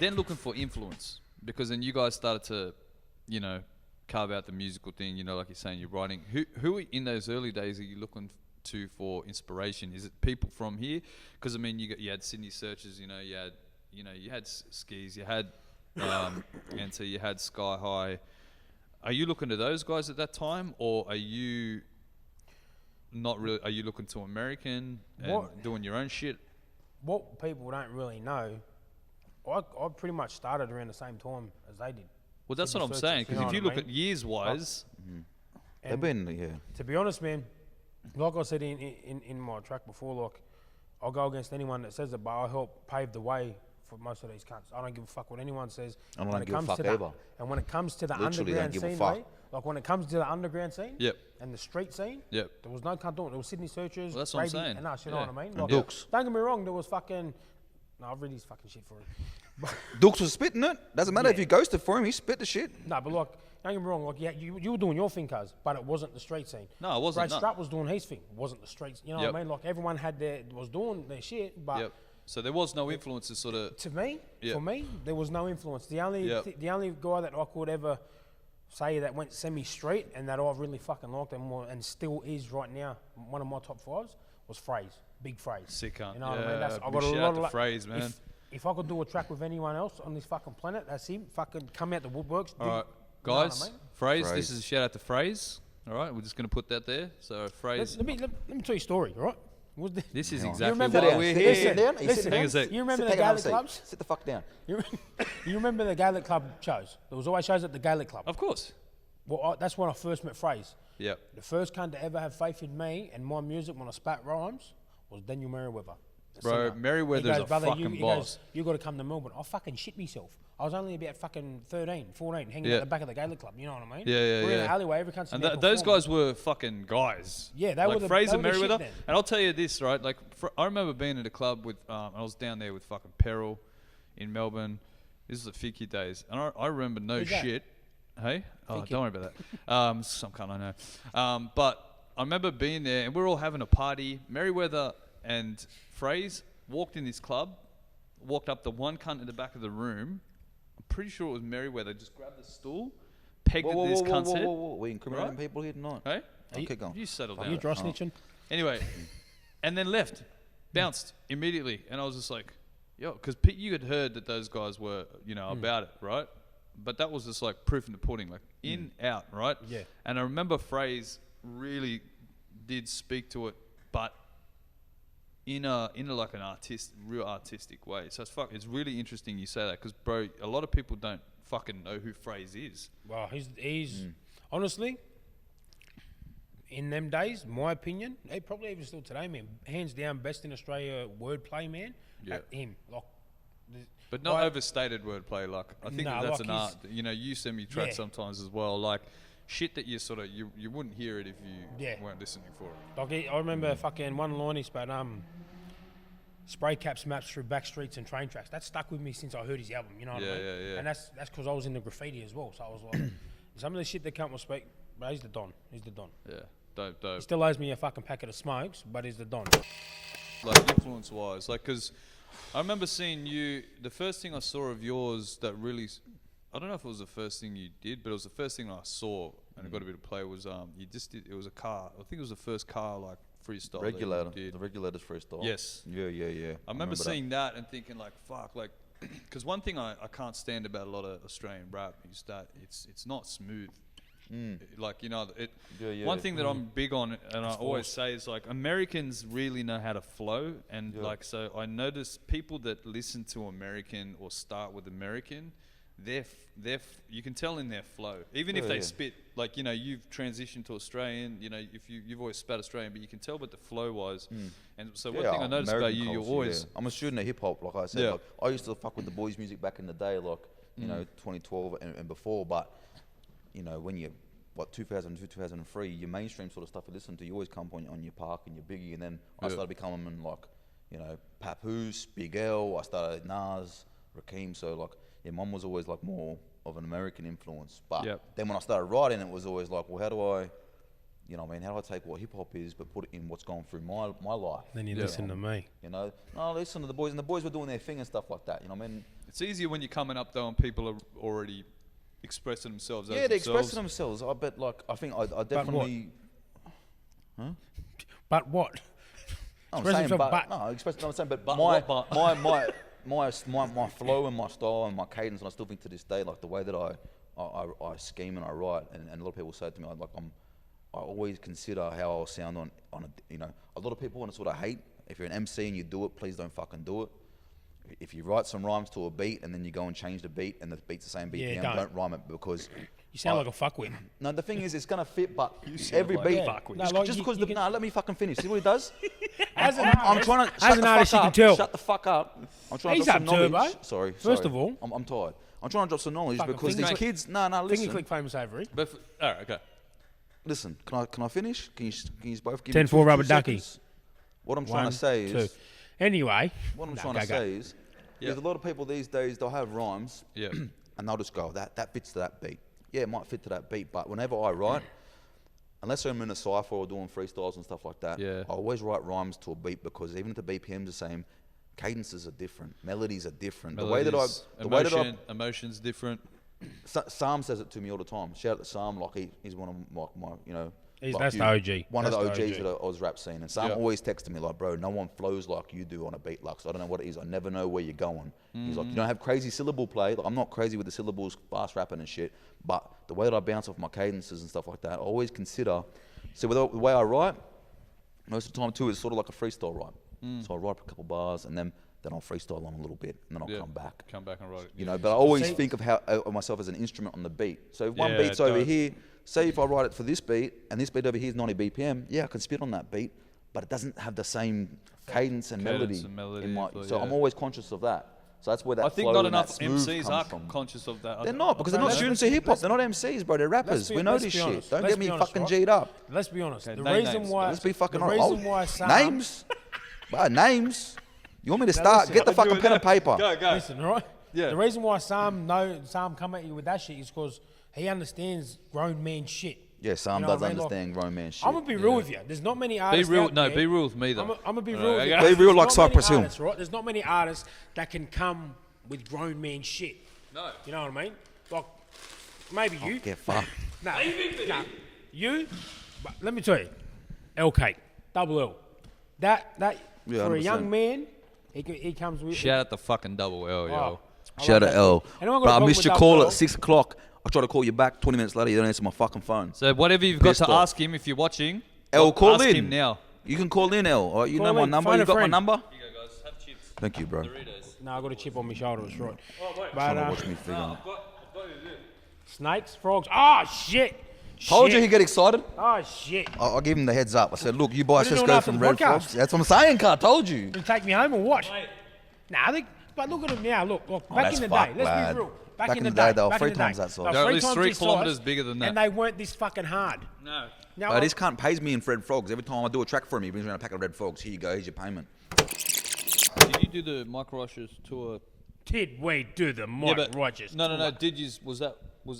then looking for influence, because then you guys started to, you know, carve out the musical thing. You know, like you're saying, you're writing. Who in those early days are you looking to for inspiration? Is it people from here? Because I mean, you had Sydney Searchers. You had Skis. You had and so you had Sky High. Are you looking to those guys at that time, or are you not really? Are you looking to American and doing your own shit? What people don't really know, I pretty much started around the same time as they did. Well, that's what I'm saying. Because if you look at years-wise, they've been To be honest, man, like I said in my track before, like I'll go against anyone that says it, but I help pave the way for most of these cunts. I don't give a fuck what anyone says. I don't give a fuck either. And when it comes to the Literally underground don't give a scene, fuck. mate, like when it comes to the underground scene Yep. and the street scene, Yep. there was no cunt doing it. There was Sydney Searchers, Well, that's what I'm Brady, saying. and us, you know what I mean? Like, Dukes. Don't get me wrong, there was fucking... No, I've read his fucking shit for him. Dukes was spitting it. Doesn't matter if you ghosted for him, he spit the shit. No, but like, don't get me wrong, like you were doing your thing, cuz, but it wasn't the street scene. No, it wasn't, Brad no. Strapp was doing his thing. It wasn't the streets. You know Yep. what I mean? Like everyone was doing their shit, but Yep. So there was no influences, sort of. to me, Yep. for me, there was no influence. The only Yep. the only guy that I could ever say that went semi-street and that I really fucking liked and still is right now one of my top fives was Phrase, Big Phrase. Sick cunt. You know what I mean? Yeah, I big got a shout lot out to of Phrase, man. If I could do a track with anyone else on this fucking planet, that's him. Fucking come out the woodworks. All right, you know what I guys, mean? Phrase. Phrase. This is a shout out to Phrase. All right, we're just going to put that there. So Phrase. Let me tell you a story, all right? This is Hang on. exactly remember why that? we're Sit here. down. You sit Listen, down. Hang a sec. You remember the Take another Gaelic seat. clubs? Sit the fuck down. You remember the Gaelic club shows? There was always shows at the Gaelic club. Of course. Well, that's when I first met Phrase. Yep. The first cunt to ever have faith in me and my music when I spat rhymes was Daniel Merriweather. the Bro, singer. Merriweather's He goes, a "Brother, fucking he boss." Goes, you got to come to Melbourne. I fucking shit myself. I was only about fucking 13, 14, hanging Yeah. at the back of the Gaelic club. You know what I mean? Yeah, yeah, We're in yeah. the alleyway. Every cunt's And there those performing. guys were fucking guys. Yeah, they like were the- Fraser they were the shit Merriweather. then. And I'll tell you this, right? Like, I remember being at a club with, I was down there with fucking Peril in Melbourne. This is the Fiki days. And I remember no Who's that? shit. Hey? Oh, Fiki. don't worry about that. Some kind I know. But I remember being there and we were all having a party. Merriweather and Phrase walked in this club, walked up the one cunt in the back of the room. I'm pretty sure it was Merriweather. Just grabbed the stool, pegged at this cunt's head. We incriminating Right? people here tonight. Hey? Okay, go on. You settle Are down. you dry snitching? Anyway, and then left, bounced immediately, and I was just like, yo, because you had heard that those guys were, about it, right? But that was just like proof in the pudding, like in, out, right? Yeah. And I remember Phrase really did speak to it, but in a like an real artistic way. So it's really interesting you say that, because bro, a lot of people don't fucking know who Phrase is. Well, he's honestly, in them days, my opinion, he probably even still today, man, hands down best in Australia wordplay, man. Yeah. Him, like. But not I- overstated wordplay. Like I think Nah, that's like an he's- art. You send me tracks Yeah. sometimes as well. Like shit that you sort of you wouldn't hear it if you Yeah. weren't listening for it. Like I remember fucking one line he spoke, spray caps maps through back streets and train tracks. That stuck with me since I heard his album. You know what I Yeah, mean? yeah, yeah. And that's because I was in the graffiti as well. So I was like, some of the shit that can't speak. But he's the don. He's the don. Yeah, dope, He dope. still owes me a fucking packet of smokes, but he's the don. Like influence wise, like because I remember seeing you. The first thing I saw of yours that really, I don't know if it was the first thing you did, but it was the first thing I saw and I got a bit of play was you just did. It was a car. I think it was the first car like freestyle. that you Regulator. did. The regulator's freestyle. Yes. Yeah. I remember seeing that and thinking like, fuck, like, because one thing I can't stand about a lot of Australian rap is that it's not smooth. Like, one thing that I'm big on and I always say is like Americans really know how to flow, and like, so I notice people that listen to American or start with American, you can tell in their flow, even if they spit, like, you've transitioned to Australian, if you've always spat Australian, but you can tell what the flow was. And so one thing I noticed about you, you're always... I'm a student of hip-hop, like I said. Yeah. Like, I used to fuck with the boys' music back in the day, like, 2012 and before, but, when you... 2002, 2003, your mainstream sort of stuff you listen to, you always come on your Park and your Biggie, and then I started becoming like, Papoose, Big L, I started Nas, Rakim, so like, mum was always like more of an American influence, but then when I started writing, it was always like, well, how do I take what hip hop is, but put it in what's going through my life? Then you listen to me. No, listen to the boys, and the boys were doing their thing and stuff like that, It's easier when you're coming up though and people are already expressing themselves. Yeah, they're expressing themselves. I bet, like, I think I definitely. But what? I'm saying, but no, I'm saying, but my flow and my style and my cadence, and I still think to this day, like the way that I scheme and I write, and a lot of people say to me, I always consider how I'll sound on a, a lot of people want to sort of hate. If you're an MC and you do it, please don't fucking do it. If you write some rhymes to a beat and then you go and change the beat and the beat's the same BPM, don't rhyme it because you sound like a fuckwit. No, the thing is, it's gonna fit, but every beat. Just because let me fucking finish. See what he does? I'm trying to shut the fuck up. Shut the fuck up. I'm trying to drop some knowledge. Sorry. First of all, I'm tired. I'm trying to drop some knowledge because these kids. No, listen. Finger click famous Avery. All right, okay. Listen, can I finish? Can you both give 10-4 me rubber ducky. What I'm trying to say is. Anyway. What I'm trying to say is, there's a lot of people these days. They'll have rhymes. Yeah. And they'll just go, that fits to that beat. Yeah, it might fit to that beat, but whenever I write, unless I'm in a cypher or doing freestyles and stuff like that, I always write rhymes to a beat because even if the BPM's the same, cadences are different, melodies are different. Emotion's different. Sam says it to me all the time. Shout out to Sam, like he's one of my that's the OG. One of the OGs of the Oz rap scene. And Sam always texted me like, bro, no one flows like you do on a beat, like, so I don't know what it is. I never know where you're going. He's like, you don't have crazy syllable play. Like, I'm not crazy with the syllables, fast rapping and shit. But the way that I bounce off my cadences and stuff like that, I always consider. So with the way I write, most of the time too, it's sort of like a freestyle write. So I write a couple bars and then I'll freestyle on a little bit and then I'll come back. Come back and write it. But I always think of myself as an instrument on the beat. So if one beat's over here, say if I write it for this beat, and this beat over here is 90 BPM, I can spit on that beat, but it doesn't have the same cadence and melody in my. So I'm always conscious of that. So that's where that. I think not enough MCs are conscious of that. They're not, because they're not students of hip hop. They're not MCs, bro. They're rappers. We know this shit. Don't get me fucking G'd up. Let's be honest. The reason why. Let's be fucking honest. Names. Names. You want me to start? Get the fucking pen and paper. Go. Listen, right? Yeah. The reason why Sam come at you with that shit is because he understands grown man shit. Yeah, Sam does understand grown man shit. I'm gonna be real with you. There's not many artists. Be real with me though. I'm gonna be real with you. Be real like Cypress Hill. Right? There's not many artists that can come with grown man shit. No. You know what I mean? Like maybe you. Get fucked. No. You. But let me tell you, L Cake, double L. That for a young man, he comes with. Shout out the fucking double L, yo. Shout out L. But I missed your call at 6 o'clock. I tried to call you back 20 minutes later. You don't answer my fucking phone. So whatever you've got to ask him, if you're watching, L, call ask in. him now. You can call in, L. All right, you know my number. You got my number? Here you go, guys. Have chips. Thank you, bro. No, I got a chip on my shoulder. It's right. But watch me figure I've got snakes, frogs. Oh shit! Told you he'd get excited. Oh shit! I'll give him the heads up. I said, look, you buy SESK from Red Frogs. That's what I'm saying, Car. Told you. You take me home or what? Nah, but look at him now. Look. Back in the day, let's be real. Back in the day, they were 3 times that size. They're at least 3 kilometers bigger than that. And they weren't this fucking hard. No. But this cunt pays me in Red Frogs. Every time I do a track for him, he brings around a pack of Red Frogs. Here you go, here's your payment. Did you do the Mike Rogers tour? Did we do the Mike Rogers tour? No. Did you? Was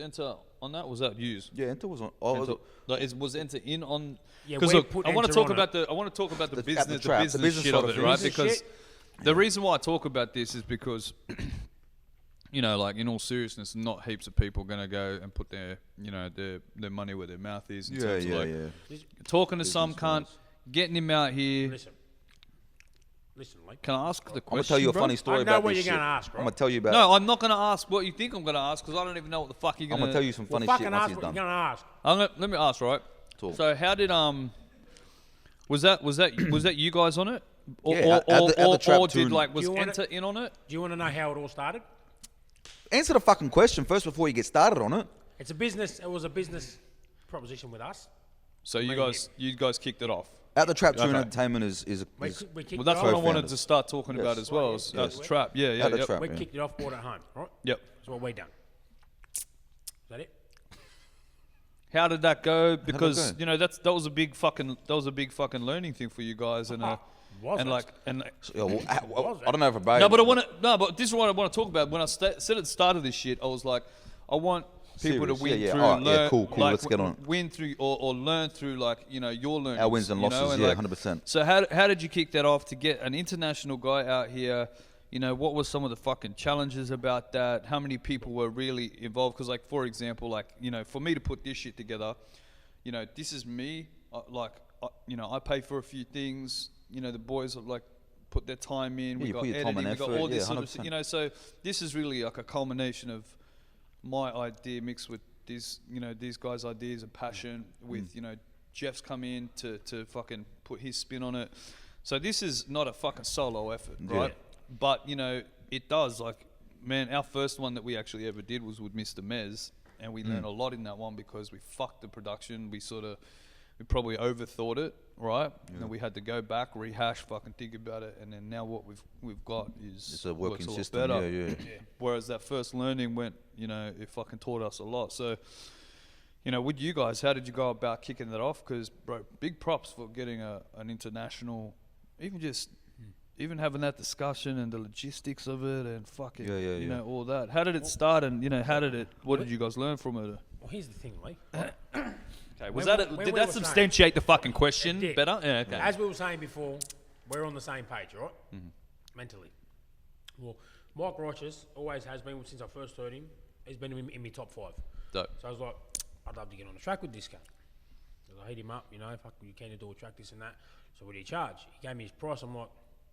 Enter on that? Was that used? Yeah, Enter was on. Was Enter in on? Yeah, because look, I want to talk about the business shit of it, right? Because the reason why I talk about this is because. Like in all seriousness, not heaps of people gonna go and put their money where their mouth is. In terms of talking to some cunt, getting him out here. Listen, Mike. Can I ask the question? I'm gonna tell you a funny story about this. I know what you're gonna ask, right? I'm gonna tell you about. No, I'm not gonna ask what you think I'm gonna ask because I don't even know what the fuck you're gonna. I'm gonna tell you some funny shit once he's done. Fucking ask what you're gonna ask. Let me ask, right? Talk. So how did was that you guys on it? Or did was Enter in on it? Do you want to know how it all started? Answer the fucking question first before you get started on it. It's a business. It was a business proposition with us. So you guys kicked it off. At the Trap Tour Entertainment is well, that's what I wanted to start talking about as well. At the Trap, At the Trap, we kicked it off, brought it home, right? Yep. That's what we done. Is that it? How did that go? Because that was a big fucking learning thing for you guys and I don't know if I but this is what I want to talk about. When I said at the start of this shit, I was like, I want people to win through, learn, cool. Let's get on it. Win through or learn through your learning. Our wins and losses, 100%. So how did you kick that off to get an international guy out here, you know, what were some of the fucking challenges about that? How many people were really involved? Because, like, for example, like, you know, for me to put this shit together, you know, this is me. You know, I pay for a few things. You know, the boys have, like, put their time in. We got editing. We got all this sort of, you know. So this is really like a culmination of my idea mixed with these, you know, these guys' ideas and passion. With you know, Jeff's come in to fucking put his spin on it. So this is not a fucking solo effort, right? But, you know, it does, like, man, our first one that we actually ever did was with Mr. Mez, and we learned a lot in that one because we fucked the production. We probably overthought it, right? And then we had to go back, rehash, fucking think about it, and then now what we've got is it's a working works a system. lot better. Whereas that first learning went, you know, it fucking taught us a lot. So, you know, with you guys, how did you go about kicking that off? Because, bro, big props for getting an international, even having that discussion and the logistics of it and fucking, you know, all that. How did it start, and, you know, what did you guys learn from it? Well, here's the thing, Lee. Okay, did that substantiate the fucking question better? Yeah, okay. As we were saying before, we're on the same page, right? Mentally. Well, Mike Rochers always has been, since I first heard him, he's been in my top 5. Dope. So I was like, I'd love to get on the track with this guy. So I hit him up, you know, fuck, you can't do a track, this and that. So what do you charge? He gave me his price. I'm like,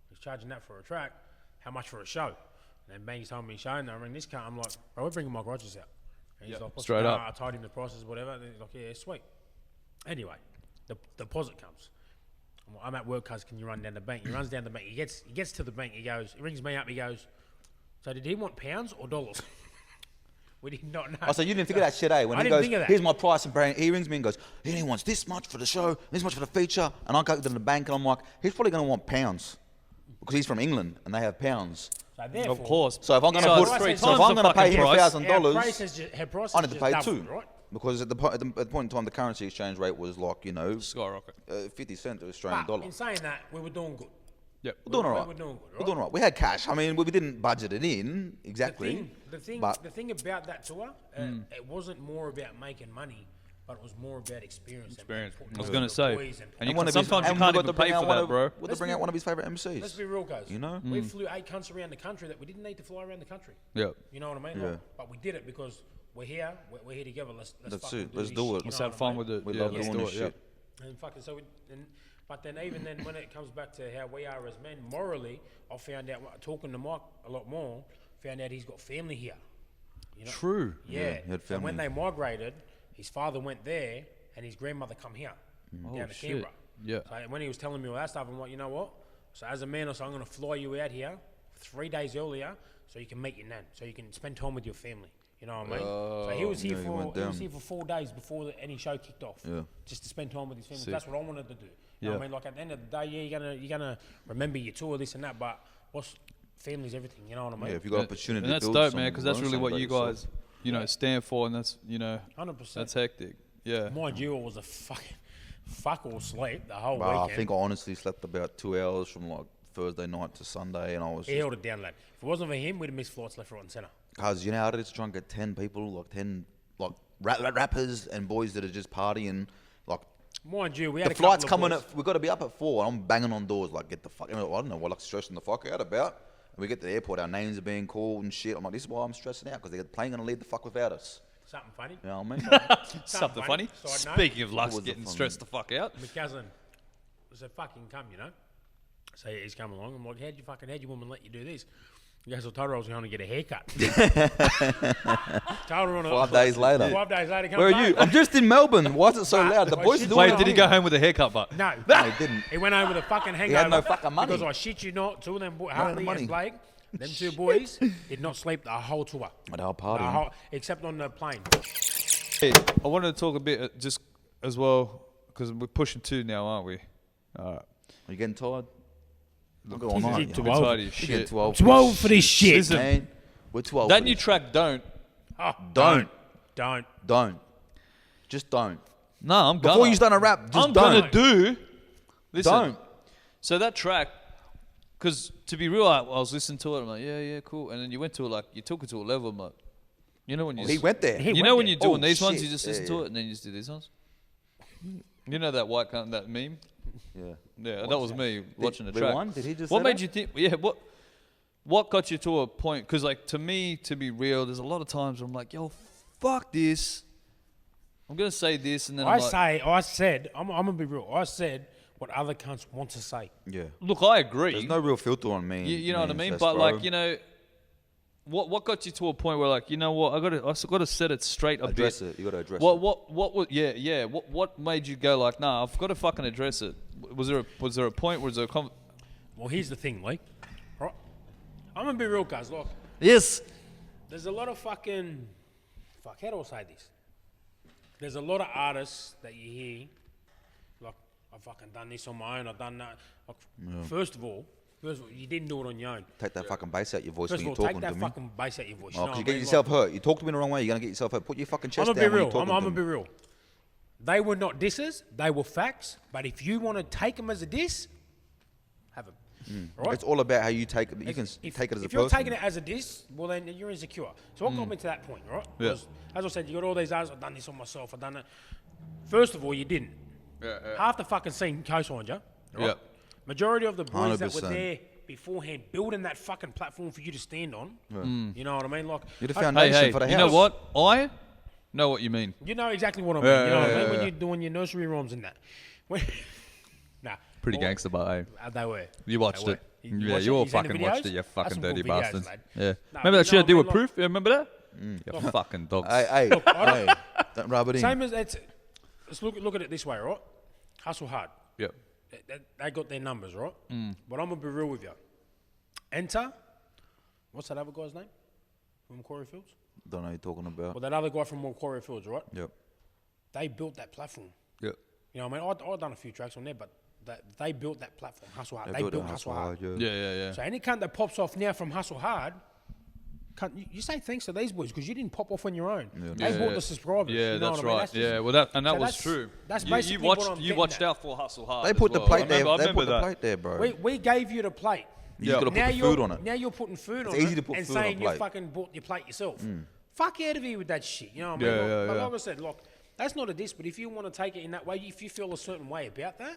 he's charging that for a track. How much for a show? And then bang, he's telling me a show, and I ring this car. I'm like, bro, we're bringing Mike Rogers out. And he's like, straight up. I told him the prices, whatever. And he's like, yeah, sweet. Anyway, the deposit comes. I'm like, I'm at work, cuz, can you run down the bank? He runs down the bank. He gets to the bank. He rings me up. He goes, so did he want pounds or dollars? We did not know. Oh, so you didn't think of that shit, eh? When he goes, here's my price, and he rings me and goes, he wants this much for the show, this much for the feature, and I go to the bank and I'm like, he's probably going to want pounds because he's from England and they have pounds. So therefore, of course. So if I'm going to pay him $1,000, I need to pay $2. Right? Because at the point in time, the currency exchange rate was like, you know, skyrocket, 50 cents to Australian dollar. In saying that, we were doing good. Yep. We're doing all right. We're doing all right. We had cash. I mean, we didn't budget it in exactly. The thing about that tour, it wasn't more about making money, but it was more about experience. I was going to say, and sometimes you can't even pay for that, bro. We'll bring out one of his favourite MCs. Let's be real, guys. You know, we flew 8 countries around the country that we didn't need to fly around the country. Yeah. You know what I mean? Yeah. But we did it because we're here. We're here together. Let's do it. Let's have fun with it. We love doing this shit. And fucking but then even then, when it comes back to how we are as men, morally, I found out, talking to Mike a lot more, found out he's got family here. You know? True. Yeah. And when they migrated, his father went there and his grandmother come here, down to Canberra. Yeah. So when he was telling me all that stuff, I'm like, you know what? So as a man, I said, I'm going to fly you out here 3 days earlier so you can meet your nan, so you can spend time with your family. You know what I mean? So he was here for 4 days before any show kicked off, just to spend time with his family. Sick. That's what I wanted to do. You know what I mean? Like at the end of the day, you're gonna remember your tour, this and that, but family's everything. You know what I mean? Yeah, if you got opportunity, and that's dope, man, because that's really what you guys, you know, stand for, and that's 100%. That's hectic. Yeah. Mind you, it was a fuck all sleep the whole weekend. I think I honestly slept about 2 hours from like Thursday night to Sunday, and I was. He held it down, lad. If it wasn't for him, we'd have missed flights left, right, and centre. Cause you know how it is to try and get 10 people, like 10 like rappers and boys that are just partying, like. Mind you, we had the flight's coming we got to be up at 4, and I'm banging on doors like, get the fuck. I don't know what I'm stressing the fuck out about. And we get to the airport, our names are being called and shit. I'm like, this is why I'm stressing out, because they're playing going to leave the fuck without us. Something funny. You know what I mean? Something funny. Speaking of Lux getting stressed the fuck out. My cousin said, fucking come, you know. So he's come along. I'm like, how'd your woman let you do this? He goes, I told her I was going to get a haircut. Told her on 5 days later. 5 days later. Where are you? I'm just in Melbourne. Why is it so loud? The boys are doing Wait, did he go home with a haircut, but? No, he didn't. He went home with a fucking hangover. He had no fucking money. Because I shit you not, 2 of them boys, Harley and Blake, them 2 boys, did not sleep the whole tour. They were partying. Except on the plane. Hey, I wanted to talk a bit just as well, because we're pushing 2 now, aren't we? Are you getting tired? We're too old. 12 for this shit. Listen, man, we're 12. That new track, Don't. Oh, Don't. Just don't. No, I'm gonna. Before you've done a rap, just I'm don't. gonna do. Listen. Don't. So that track, because to be real, I was listening to it. I'm like, yeah, cool. And then you went to it, like, you took it to a level. I'm like, you know when you. He went there. You know when you're doing these ones, you just listen to it, and then you just do these ones. You know that white cunt, that meme. Yeah. Yeah, that was me watching the track. Did he just? What made you think? Yeah, what? what got you to a point? Because like to me, to be real, there's a lot of times where I'm like, yo, fuck this. I'm gonna say this, and then I'm gonna be real. I said what other cunts want to say. Yeah. Look, I agree. There's no real filter on me. You know what I mean? But like, you know, what got you to a point where like, you know what, I gotta set it straight a bit. Address it. You gotta address it. What made you go like, nah, I've got to fucking address it? Was there a point? Was there a Well, here's the thing, Lee. Right? I'm gonna be real, guys. Look. Yes. There's a lot of fucking. Fuck. How do I say this? There's a lot of artists that you hear, like, I've fucking done this on my own. I've done that. Like, First of all, you didn't do it on your own. Take that fucking bass out your voice First when of you're all, talking take to that me. fucking bass out your voice. Because you get yourself hurt. You talk to me the wrong way, you're going to get yourself hurt. Put your fucking chest down when you're talking to me. I'm going to be real. They were not disses. They were facts. But if you want to take them as a diss, have them. Right? It's all about how you take it. You can take it as a person. If you're taking it as a diss, well, then you're insecure. So what got me to that point, right? Yeah. Because, as I said, you got all these artists, I've done this on myself, I've done that. First of all, you didn't. Half the fucking scene co-signed you. Right? Yeah. Majority of the boys that were 100%. there beforehand building that fucking platform for you to stand on. You know what I mean? Like, You're the foundation for the house. You know what? I know what you mean. you know exactly what I mean. You know what I mean? When you're doing your nursery rhymes and that. Pretty gangster, but they were. you watched it. You You all seen the fucking watched videos? it, you That's fucking some dirty good videos, bastards. mate. Yeah. Nah, Remember that but shit you I know did what I with mean? Proof? You remember that? You fucking dogs. Hey, Look, hey, don't rub it in. Same as it's. Let's look at it this way, right? Hustle hard. Yep. They got their numbers, right? But I'm gonna be real with you. Enter. What's that other guy's name? From Quarry Fields? Don't know what you're talking about. Well, that other guy from Quarry Fields, right? Yep. They built that platform. Yep. You know what I mean? I've done a few tracks on there, but they built that platform. Hustle hard. They built Hustle hard. Yeah. So any cunt that pops off now from Hustle hard, you say thanks to these boys because you didn't pop off on your own. They bought the subscribers. Yeah, you know that's what I mean? right. That was true. That's You basically what I'm you getting watched at. out for Hustle Hard. They put the plate there. I They remember put the that. plate there, bro. We gave you the plate. You just got to Now put the food on it. Now you're putting food on It's easy it to put and food on a saying you plate. fucking bought your plate yourself. Fuck out of here with that shit. You know what I mean? Yeah, Like I said, look, that's not a diss, but if you want to take it in that way, if you feel a certain way about that,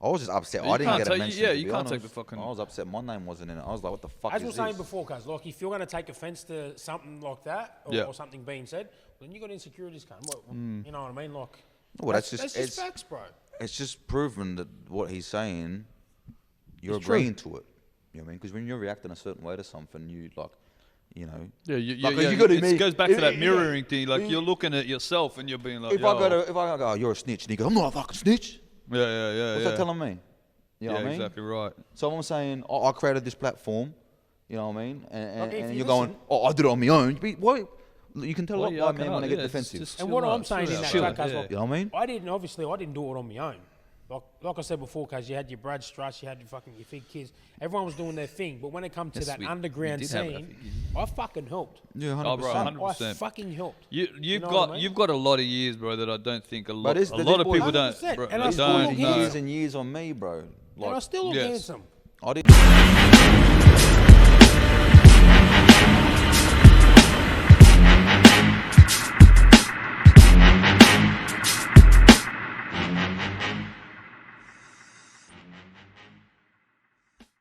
I was just upset. You I didn't can't get a take- mention. yeah, to you be can't take honest. the fucking- I was upset. My name wasn't in it. I was like, what the fuck as is we were saying this? before, cuz, like, if you're going to take offence to something like that or something being said, then you got insecurities, cunt. You know what I mean? Like, Well, that's just that's facts, bro. It's just proven that what he's saying, you're It's true. agreeing to it. You know what I mean? Because when you're reacting a certain way to something, you like, you know. Yeah, Like, you gotta it be- goes back to that yeah. mirroring thing. Like you're looking at yourself and you're being like, If I go, oh, you're a snitch, and he goes, I'm not a fucking snitch. yeah. What's that telling me? You know what I mean? Exactly right. So I'm saying, oh, I created this platform. You know what I mean? And if you you're going, oh, I did it on my own. Why? You can tell a Well, lot yeah, by I men can- when they yeah, get it's defensive. just And chill what out, I'm saying chill in that out. track, cuz, Yeah. like, You know what I mean? I didn't do it on my own. Like I said before, cuz you had your Brad Struss, you had your Fig Kids. Everyone was doing their thing. But when it comes to Yes, that we underground did have that scene, Fig Kids. I fucking helped. Yeah, 100%. Oh, bro, 100%. I fucking helped. You've know what got I mean? you've got a lot of years, bro. That I don't think a lot it's- a the lot of boys- people don't. 100%, Bro, and I they still don't look know. years and years on me, bro. And I still look Yes. handsome. I didn't.